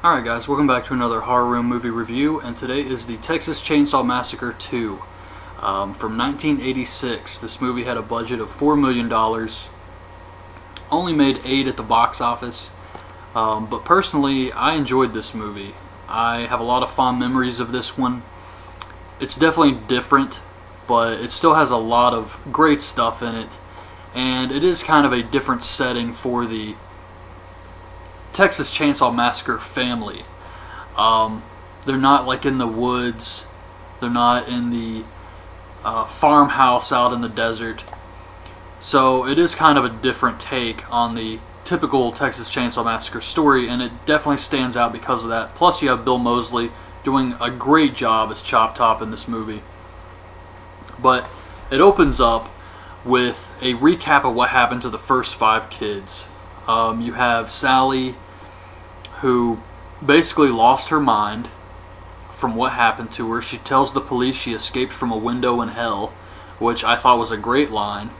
Alright guys, welcome back to another Horror Room movie review, and today is the Texas Chainsaw Massacre 2 from 1986. This movie had a budget of $4 million, only made $8 at the box office, but personally I enjoyed this movie. I have a lot of fond memories of this one. It's definitely different, but it still has a lot of great stuff in it, and it is kind of a different setting for the Texas Chainsaw Massacre family. They're not like in the woods. They're not in the farmhouse out in the desert. So it is kind of a different take on the typical Texas Chainsaw Massacre story, and it definitely stands out because of that. Plus you have Bill Moseley doing a great job as Chop Top in this movie. But it opens up with a recap of what happened to the first 5 kids. You have Sally, who basically lost her mind from what happened to her. She tells the police she escaped from a window in hell, which I thought was a great line.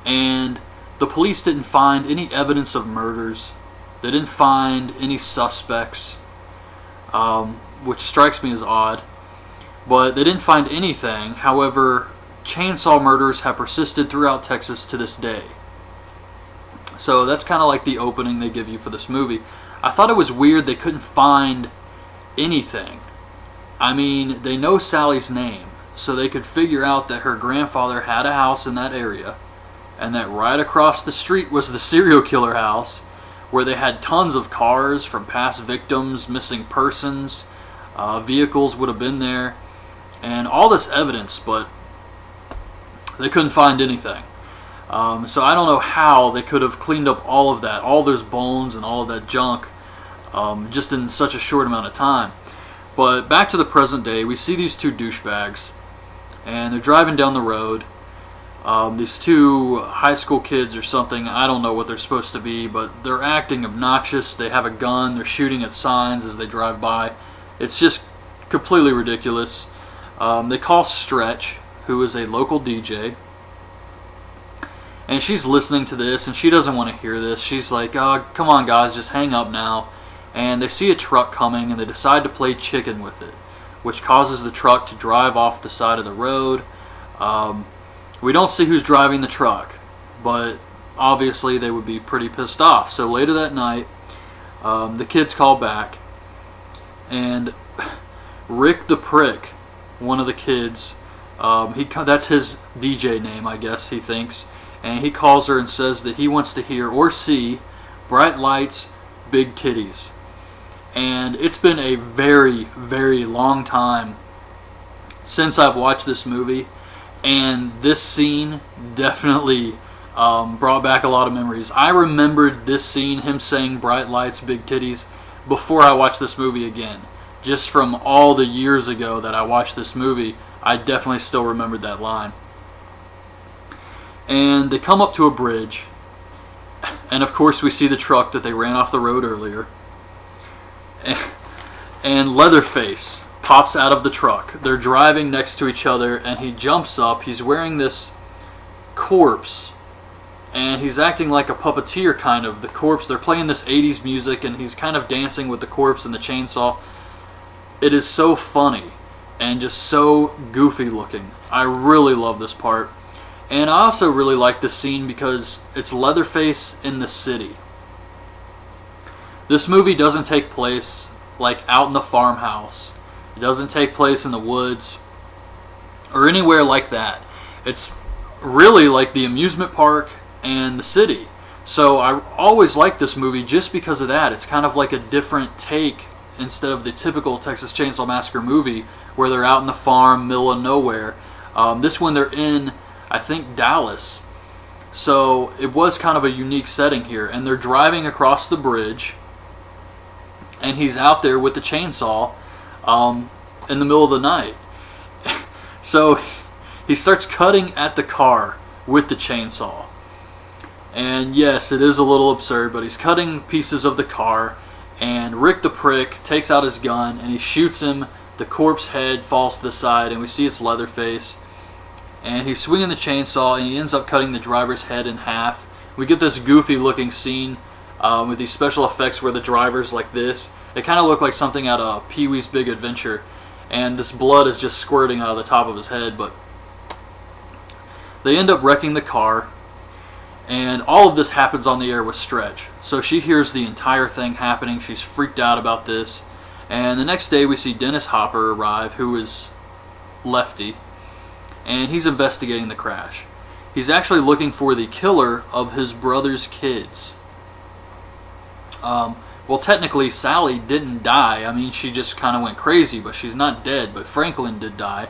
And the police didn't find any evidence of murders. They didn't find any suspects, which strikes me as odd. But they didn't find anything. However, chainsaw murders have persisted throughout Texas to this day. So that's kind of like the opening they give you for this movie. I thought it was weird they couldn't find anything. I mean, they know Sally's name, so they could figure out that her grandfather had a house in that area, and that right across the street was the serial killer house, where they had tons of cars from past victims, missing persons, vehicles would have been there, and all this evidence, but they couldn't find anything. So I don't know how they could have cleaned up all of that, all those bones and all of that junk, just in such a short amount of time. But back to the present day, we see these 2 douchebags, and they're driving down the road. These 2 high school kids or something, I don't know what they're supposed to be, but they're acting obnoxious. They have a gun, they're shooting at signs as they drive by. It's just completely ridiculous. They call Stretch, who is a local DJ, and she's listening to this, and she doesn't want to hear this. She's like, come on guys, just hang up now. And they see a truck coming, and they decide to play chicken with it, which causes the truck to drive off the side of the road. We don't see who's driving the truck, but obviously they would be pretty pissed off. So later that night, the kids call back, and Rick the Prick, one of the kids, that's his DJ name, I guess, he thinks. And he calls her and says that he wants to hear or see bright lights, big titties. And it's been a very, very long time since I've watched this movie, and this scene definitely brought back a lot of memories. I remembered this scene, him saying bright lights, big titties, before I watched this movie again. Just from all the years ago that I watched this movie, I definitely still remembered that line. And they come up to a bridge, and of course we see the truck that they ran off the road earlier, and Leatherface pops out of the truck. They're driving next to each other, and he jumps up. He's wearing this corpse, and he's acting like a puppeteer, kind of. The corpse, they're playing this 80s music, and he's kind of dancing with the corpse and the chainsaw. It is so funny and just so goofy looking. I really love this part. And I also really like this scene because it's Leatherface in the city. This movie doesn't take place like out in the farmhouse. It doesn't take place in the woods or anywhere like that. It's really like the amusement park and the city. So I always like this movie just because of that. It's kind of like a different take instead of the typical Texas Chainsaw Massacre movie where they're out in the farm, middle of nowhere. This one they're in, I think, Dallas. So it was kind of a unique setting here. And they're driving across the bridge, and he's out there with the chainsaw in the middle of the night. So he starts cutting at the car with the chainsaw. And yes, it is a little absurd, but he's cutting pieces of the car, and Rick the Prick takes out his gun, and he shoots him. The corpse head falls to the side, and we see it's Leatherface. And he's swinging the chainsaw, and he ends up cutting the driver's head in half. We get this goofy looking scene with these special effects where the driver's like this. It kind of looked like something out of Pee-wee's Big Adventure, and this blood is just squirting out of the top of his head. But they end up wrecking the car, and all of this happens on the air with Stretch. So she hears the entire thing happening. She's freaked out about this. And the next day we see Dennis Hopper arrive, who is Lefty, and he's investigating the crash. He's actually looking for the killer of his brother's kids. Well, technically, Sally didn't die. I mean, she just kind of went crazy, but she's not dead. But Franklin did die.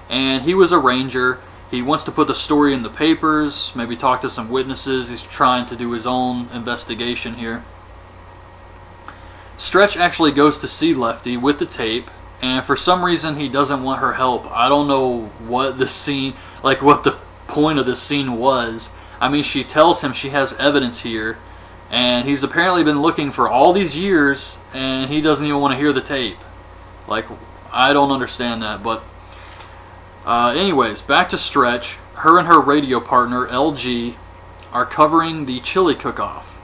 And he was a ranger. He wants to put the story in the papers, maybe talk to some witnesses. He's trying to do his own investigation here. Stretch actually goes to see Lefty with the tape, and for some reason he doesn't want her help. I don't know what the scene, like what the point of the scene was. I mean, she tells him she has evidence here, and he's apparently been looking for all these years, and he doesn't even want to hear the tape. Like, I don't understand that. But anyways, back to Stretch. Her and her radio partner, LG, are covering the chili cook-off.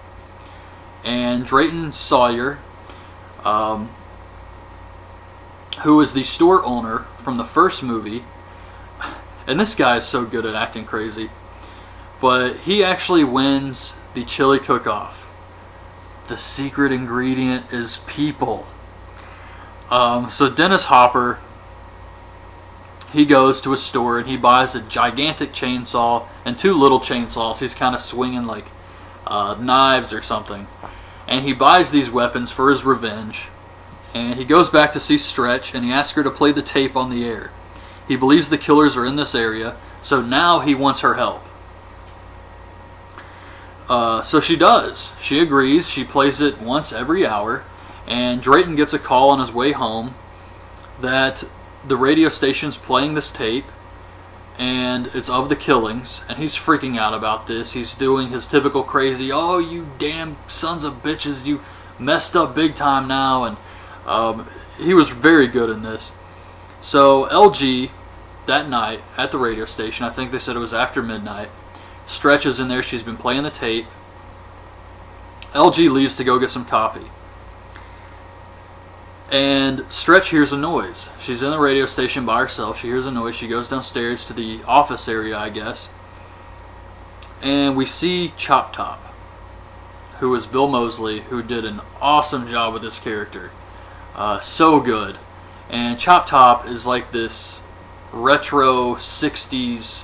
And Drayton Sawyer, who is the store owner from the first movie, and this guy is so good at acting crazy, but he actually wins the chili cook-off. The secret ingredient is people. So Dennis Hopper, he goes to a store and he buys a gigantic chainsaw and 2 little chainsaws. He's kind of swinging like knives or something. And he buys these weapons for his revenge. And he goes back to see Stretch, and he asks her to play the tape on the air. He believes the killers are in this area, so now he wants her help. So she does. She agrees. She plays it once every hour. And Drayton gets a call on his way home that the radio station's playing this tape, and it's of the killings, and he's freaking out about this. He's doing his typical crazy, "Oh, you damn sons of bitches, you messed up big time now," and he was very good in this. So LG, that night at the radio station, I think they said it was after midnight, Stretch is in there. She's been playing the tape. LG leaves to go get some coffee. And Stretch hears a noise. She's in the radio station by herself. She hears a noise. She goes downstairs to the office area, I guess. And we see Chop Top, who is Bill Moseley, who did an awesome job with this character. So good. And Chop Top is like this retro 60s...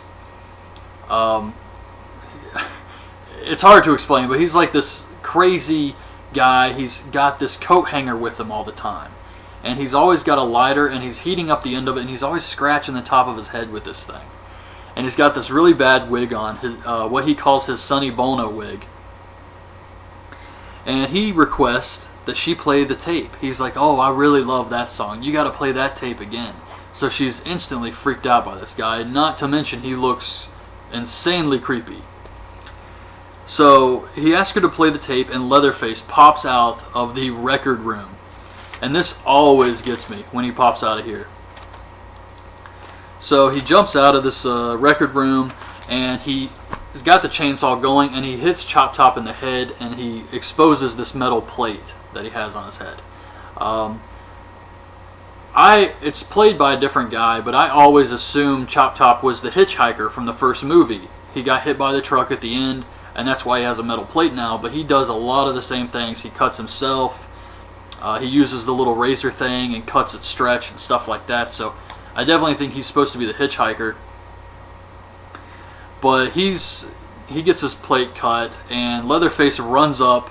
it's hard to explain, but he's like this crazy guy. He's got this coat hanger with him all the time. And he's always got a lighter, and he's heating up the end of it, and he's always scratching the top of his head with this thing. And he's got this really bad wig on, his, what he calls his Sonny Bono wig. And he requests that she play the tape. He's like, "Oh, I really love that song. You got to play that tape again." So she's instantly freaked out by this guy, not to mention he looks insanely creepy. So he asks her to play the tape, and Leatherface pops out of the record room. And this always gets me when he pops out of here. So he jumps out of this record room, and he's got the chainsaw going, and he hits Chop Top in the head, and he exposes this metal plate that he has on his head. It's played by a different guy, but I always assumed Chop Top was the hitchhiker from the first movie. He got hit by the truck at the end, and that's why he has a metal plate now, but he does a lot of the same things. He cuts himself. He uses the little razor thing and cuts at Stretch and stuff like that, so I definitely think he's supposed to be the hitchhiker. But he gets his plate cut, and Leatherface runs up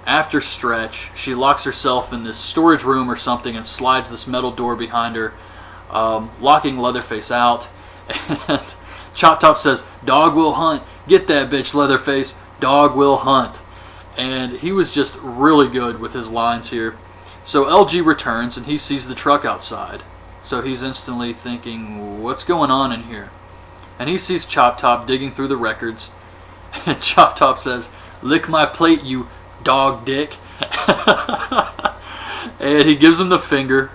after Stretch. She locks herself in this storage room or something and slides this metal door behind her, locking Leatherface out. And Chop Top says, "Dog will hunt. Get that bitch, Leatherface. Dog will hunt." And he was just really good with his lines here. So LG returns, and he sees the truck outside. So he's instantly thinking, what's going on in here? And he sees Chop Top digging through the records. And Chop Top says, "Lick my plate, you dog dick." And he gives him the finger.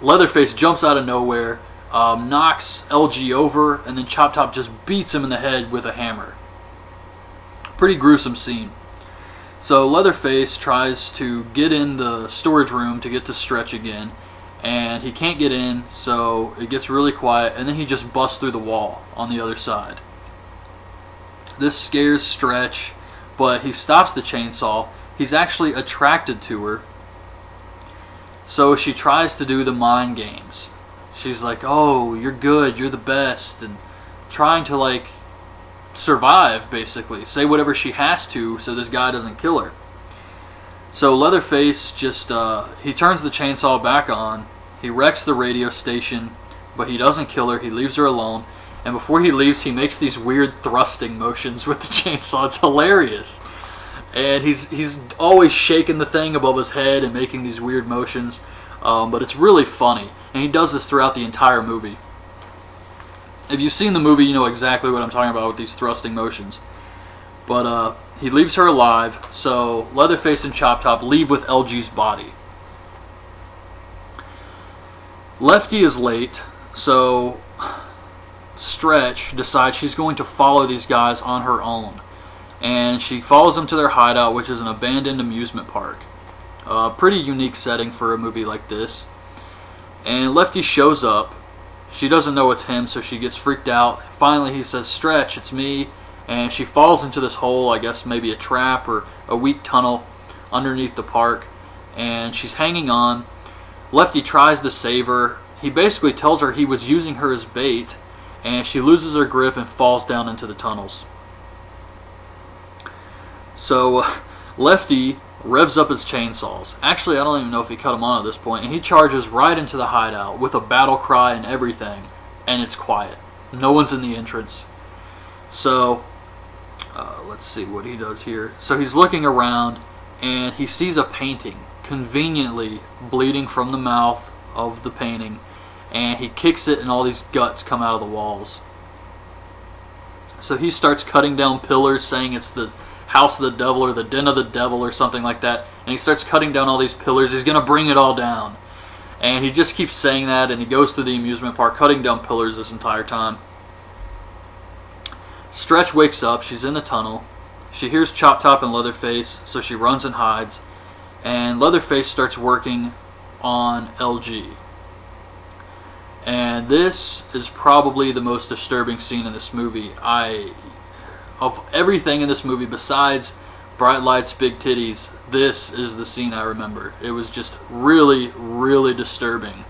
Leatherface jumps out of nowhere, knocks LG over, and then Chop Top just beats him in the head with a hammer. Pretty gruesome scene. So Leatherface tries to get in the storage room to get to Stretch again, and he can't get in, so it gets really quiet, and then he just busts through the wall on the other side. This scares Stretch, but he stops the chainsaw. He's actually attracted to her, so she tries to do the mind games. She's like, oh, you're good, you're the best, and trying to, like, survive, basically. Say whatever she has to so this guy doesn't kill her. So Leatherface just, he turns the chainsaw back on. He wrecks the radio station, but he doesn't kill her. He leaves her alone. And before he leaves, he makes these weird thrusting motions with the chainsaw. It's hilarious. And he's always shaking the thing above his head and making these weird motions. But it's really funny. And he does this throughout the entire movie. If you've seen the movie, you know exactly what I'm talking about with these thrusting motions. But he leaves her alive, so Leatherface and Chop Top leave with LG's body. Lefty is late, so Stretch decides she's going to follow these guys on her own. And she follows them to their hideout, which is an abandoned amusement park. Pretty unique setting for a movie like this. And Lefty shows up. She doesn't know it's him, so she gets freaked out. Finally, he says, Stretch, it's me. And she falls into this hole, I guess maybe a trap or a weak tunnel underneath the park. And she's hanging on. Lefty tries to save her. He basically tells her he was using her as bait. And she loses her grip and falls down into the tunnels. So Lefty revs up his chainsaws. Actually, I don't even know if he cut them on at this point. And he charges right into the hideout with a battle cry and everything. And it's quiet. No one's in the entrance. So, let's see what he does here. So he's looking around and he sees a painting conveniently bleeding from the mouth of the painting. And he kicks it and all these guts come out of the walls. So he starts cutting down pillars saying it's the house of the devil or the den of the devil or something like that. And he starts cutting down all these pillars. He's going to bring it all down. And he just keeps saying that, and he goes through the amusement park cutting down pillars this entire time. Stretch wakes up. She's in the tunnel. She hears Chop Top and Leatherface, so she runs and hides. And Leatherface starts working on LG. And this is probably the most disturbing scene in this movie. Of everything in this movie besides bright lights, big titties, this is the scene I remember. It was just really, really disturbing.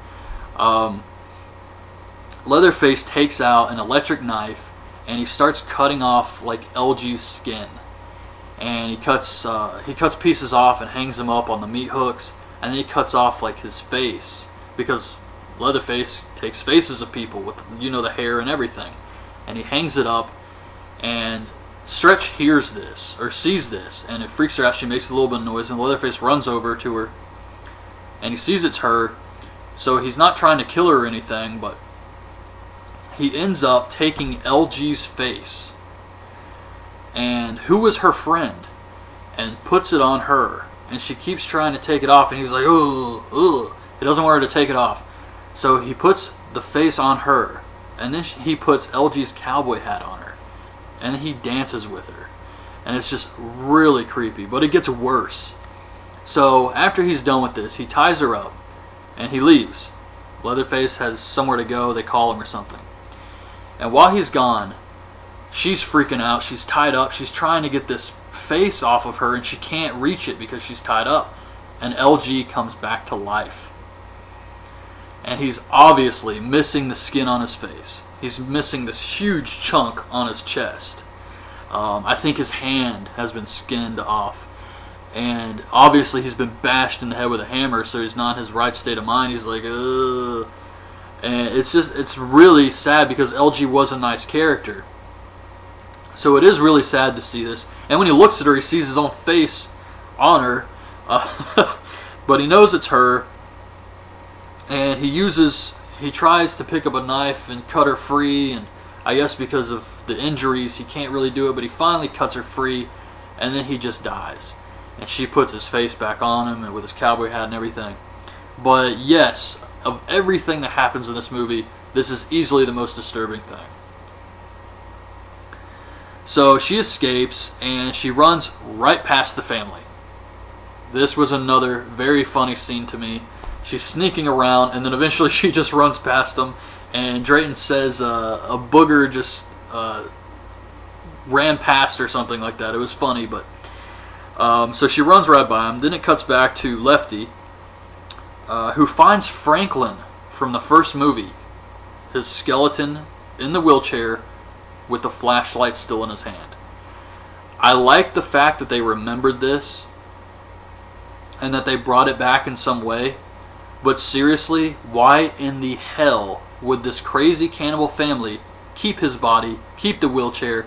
Leatherface takes out an electric knife and he starts cutting off like LG's skin. And he cuts pieces off and hangs them up on the meat hooks. And then he cuts off like his face, because Leatherface takes faces of people with, you know, the hair and everything. And he hangs it up, and Stretch hears this, or sees this, and it freaks her out. She makes a little bit of noise, and Leatherface runs over to her, and he sees it's her, so he's not trying to kill her or anything, but he ends up taking LG's face, and who was her friend, and puts it on her, and she keeps trying to take it off, and he's like, ugh, ugh. He doesn't want her to take it off, so he puts the face on her, and then he puts LG's cowboy hat on her. And he dances with her. And it's just really creepy. But it gets worse. So after he's done with this, he ties her up. And he leaves. Leatherface has somewhere to go. They call him or something. And while he's gone, she's freaking out. She's tied up. She's trying to get this face off of her. And she can't reach it because she's tied up. And LG comes back to life. And he's obviously missing the skin on his face. He's missing this huge chunk on his chest. I think his hand has been skinned off. And obviously he's been bashed in the head with a hammer, so he's not in his right state of mind. He's like, ugh. And it's really sad because LG was a nice character. So it is really sad to see this. And when he looks at her, he sees his own face on her. But he knows it's her. And he tries to pick up a knife and cut her free, and I guess because of the injuries he can't really do it, but he finally cuts her free, and then he just dies. And she puts his face back on him and with his cowboy hat and everything. But yes, of everything that happens in this movie, this is easily the most disturbing thing. So she escapes and she runs right past the family. This was another very funny scene to me. She's sneaking around and then eventually she just runs past them, and Drayton says a booger just ran past or something like that. It was funny, but so she runs right by him. Then it cuts back to Lefty, who finds Franklin from the first movie, his skeleton in the wheelchair with the flashlight still in his hand. I like the fact that they remembered this and that they brought it back in some way, but seriously, why in the hell would this crazy cannibal family keep his body, keep the wheelchair,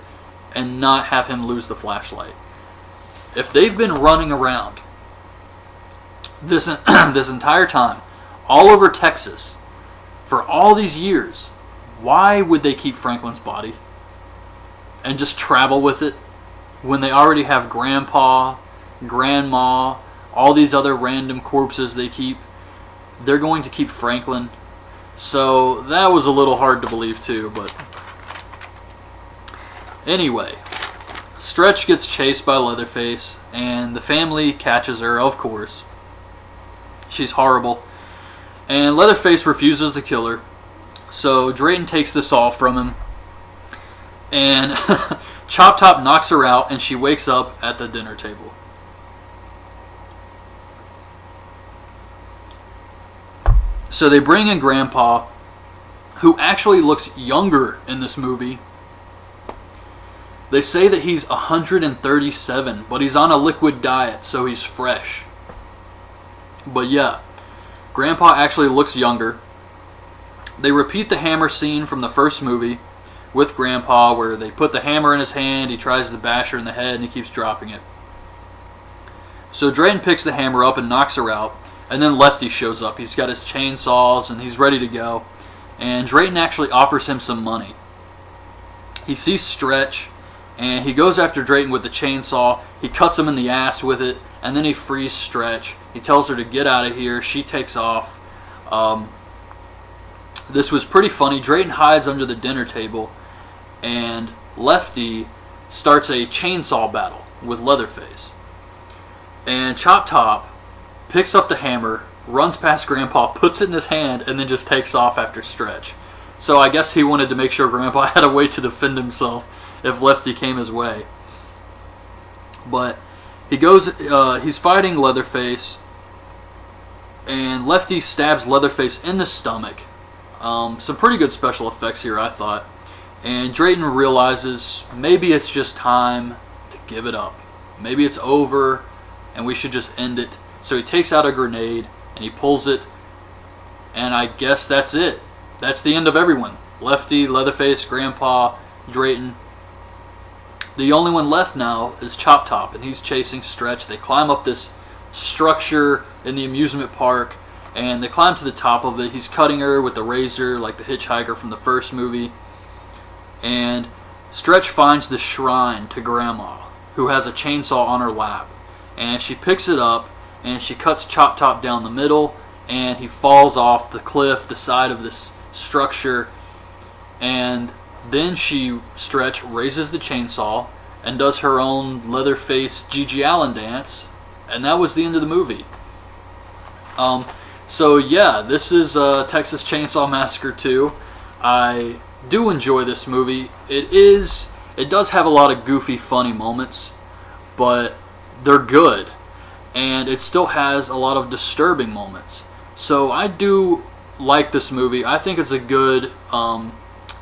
and not have him lose the flashlight? If they've been running around this entire time, all over Texas, for all these years, why would they keep Franklin's body and just travel with it when they already have Grandpa, Grandma, all these other random corpses they keep? They're going to keep Franklin. So that was a little hard to believe too, but anyway, Stretch gets chased by Leatherface and the family catches her, of course. She's horrible. And Leatherface refuses to kill her. So Drayton takes this all from him. And Chop Top knocks her out and she wakes up at the dinner table. So they bring in Grandpa, who actually looks younger in this movie. They say that he's 137, but he's on a liquid diet, so he's fresh. But yeah, Grandpa actually looks younger. They repeat the hammer scene from the first movie with Grandpa, where they put the hammer in his hand, he tries to bash her in the head, and he keeps dropping it. So Drayton picks the hammer up and knocks her out, and then Lefty shows up. He's got his chainsaws, and he's ready to go. And Drayton actually offers him some money. He sees Stretch, and he goes after Drayton with the chainsaw. He cuts him in the ass with it, and then he frees Stretch. He tells her to get out of here. She takes off. This was pretty funny. Drayton hides under the dinner table, and Lefty starts a chainsaw battle with Leatherface. And Chop Top picks up the hammer, runs past Grandpa, puts it in his hand, and then just takes off after Stretch. So I guess he wanted to make sure Grandpa had a way to defend himself if Lefty came his way. But he goes, he's fighting Leatherface, and Lefty stabs Leatherface in the stomach. Some pretty good special effects here, I thought. And Drayton realizes maybe it's just time to give it up. Maybe it's over, and we should just end it. So he takes out a grenade, and he pulls it, and I guess that's it. That's the end of everyone. Lefty, Leatherface, Grandpa, Drayton. The only one left now is Chop Top, and he's chasing Stretch. They climb up this structure in the amusement park, and they climb to the top of it. He's cutting her with the razor like the hitchhiker from the first movie. And Stretch finds the shrine to Grandma, who has a chainsaw on her lap. And she picks it up, and she cuts Chop Top down the middle, and he falls off the cliff, the side of this structure. And then Stretch raises the chainsaw and does her own Leatherface Gigi Allen dance, and that was the end of the movie. So yeah, this is Texas Chainsaw Massacre 2. I do enjoy this movie. It does have a lot of goofy, funny moments, but they're good, and it still has a lot of disturbing moments. So I do like this movie. I think it's a good,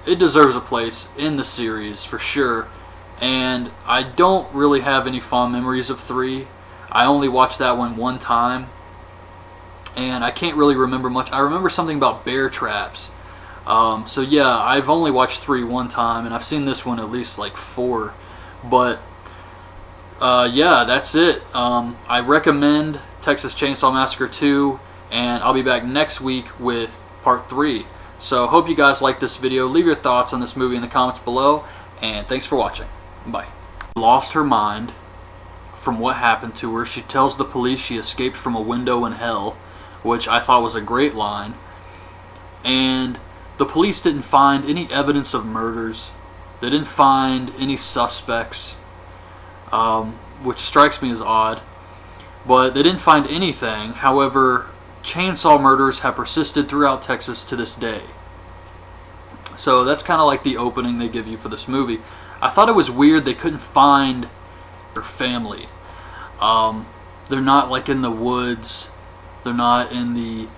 it deserves a place in the series for sure. And I don't really have any fond memories of 3. I only watched that one time, and I can't really remember much. I remember something about bear traps. So yeah, I've only watched 3 one time, and I've seen this one at least like 4. But yeah, that's it. I recommend Texas Chainsaw Massacre 2, and I'll be back next week with part 3. So hope you guys like this video. Leave your thoughts on this movie in the comments below, and thanks for watching. Bye. Lost her mind from what happened to her. She tells the police she escaped from a window in hell, which I thought was a great line. And the police didn't find any evidence of murders. They didn't find any suspects, which strikes me as odd. But they didn't find anything. However, chainsaw murders have persisted throughout Texas to this day. So that's kind of like the opening they give you for this movie. I thought it was weird they couldn't find their family. They're not like in the woods. They're not in the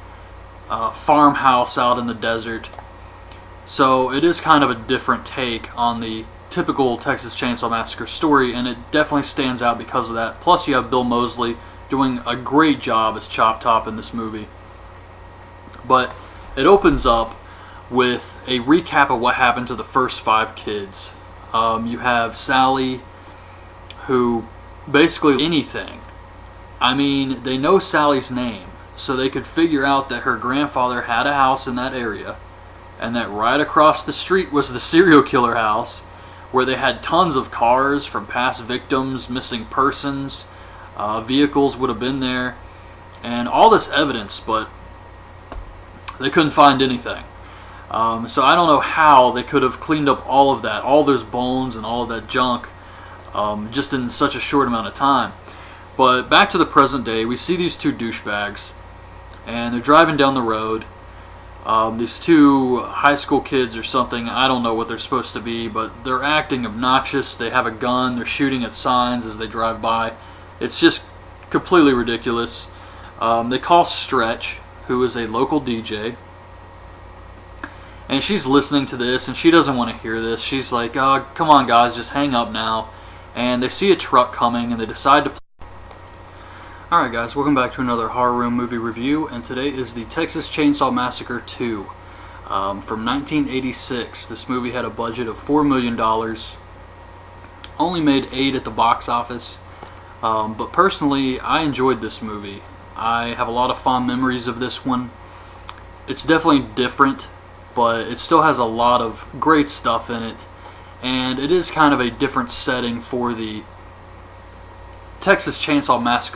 farmhouse out in the desert. So it is kind of a different take on the typical Texas Chainsaw Massacre story, and it definitely stands out because of that. Plus you have Bill Moseley doing a great job as Chop Top in this movie. But it opens up with a recap of what happened to the first 5 kids. You have Sally, who basically anything. I mean, they know Sally's name, so they could figure out that her grandfather had a house in that area, and that right across the street was the serial killer house, where they had tons of cars from past victims, missing persons, vehicles would have been there, and all this evidence, but they couldn't find anything. So I don't know how they could have cleaned up all of that, all those bones and all of that junk, just in such a short amount of time. But back to the present day, we see these 2 douchebags, and they're driving down the road. These 2 high school kids or something, I don't know what they're supposed to be, but they're acting obnoxious. They have a gun, they're shooting at signs as they drive by. It's just completely ridiculous. They call Stretch, who is a local DJ, and she's listening to this, and she doesn't want to hear this. She's like, come on guys, just hang up now. And they see a truck coming, and they decide to... Alright guys, welcome back to another Horror Room movie review, and today is the Texas Chainsaw Massacre 2 from 1986. This movie had a budget of $4 million, only made 8 at the box office, but personally I enjoyed this movie. I have a lot of fond memories of this one. It's definitely different, but it still has a lot of great stuff in it, and it is kind of a different setting for the Texas Chainsaw Massacre